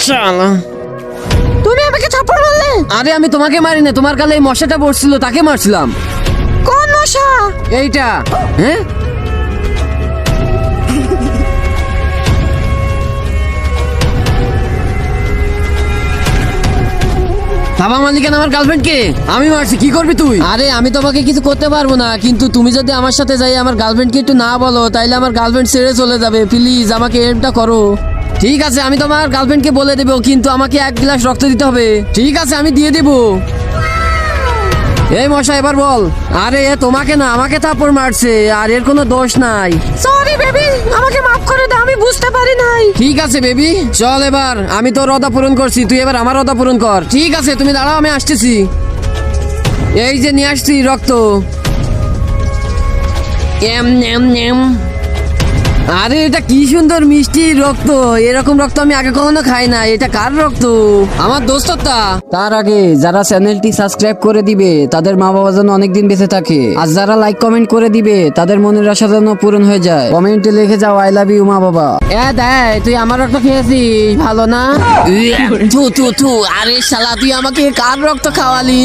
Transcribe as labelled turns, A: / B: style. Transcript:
A: শালা,
B: তুমি আমাকে থাপ্পড় মারলে?
A: আরে আমি তোমাকে মারি না, তোমার গালে এই মশাটা পড়ছিল তাকে মারছিলাম।
B: কোন মশা?
A: এইটা। হ্যাঁ, থাবা মারলি কেন আমার গার্লফ্রেন্ডকে? আমি মারছি, কি করবি তুই? আরে আমি তোমাকে কিছু করতে পারবো না, কিন্তু তুমি যদি আমার সাথে যাই আমার গার্লফ্রেন্ডকে একটু না বলো তাইলে আমার গার্লফ্রেন্ড ছেড়ে চলে যাবে। প্লিজ আমাকে হেল্পটা করো। ঠিক আছে, আমি তোমার গার্লফ্রেন্ডকে বলে দেবো, কিন্তু আমাকে 1 গ্লাস রক্ত দিতে হবে। ঠিক আছে, আমি দিয়ে দেবো। এই মশা, এবার বল। আরে এ তোমাকে না, আমাকে থাপ্পড় মারছে, আর এর কোনো দোষ নাই।
B: সরি বেবি, আমাকে মাফ করে দাও, আমি বুঝতে পারি নাই।
A: ঠিক আছে বেবি, চল এবার। আমি তোর ওয়াদা পূরণ করছি, তুই এবার আমার ওয়াদা পূরণ কর। ঠিক আছে, তুমি দাঁড়াও, আমি আসতেছি। এই যে নিয়ে আসছি রক্ত। এম নেম নেম। আরে এটা কি সুন্দর মিষ্টি রক্ত, এরকম রক্ত আমি আগে কখনো খাই না। এটা কার রক্ত? আমার দোস্তটা। তার আগে যারা চ্যানেলটি সাবস্ক্রাইব করে দিবে তাদের মা বাবা যেন অনেকদিন বেঁচে থাকে, আর যারা লাইক কমেন্ট করে দিবে তাদের মনের আশা যেন পূরণ হয়ে যায়। কমেন্টে লিখে যাও আই লাভ ইউ মা বাবা। দেখ, তুই আমার রক্ত খেয়েছিস, ভালো না? থু থু থু। আরে শালা, তুই আমাকে কার রক্ত খাওয়ালি?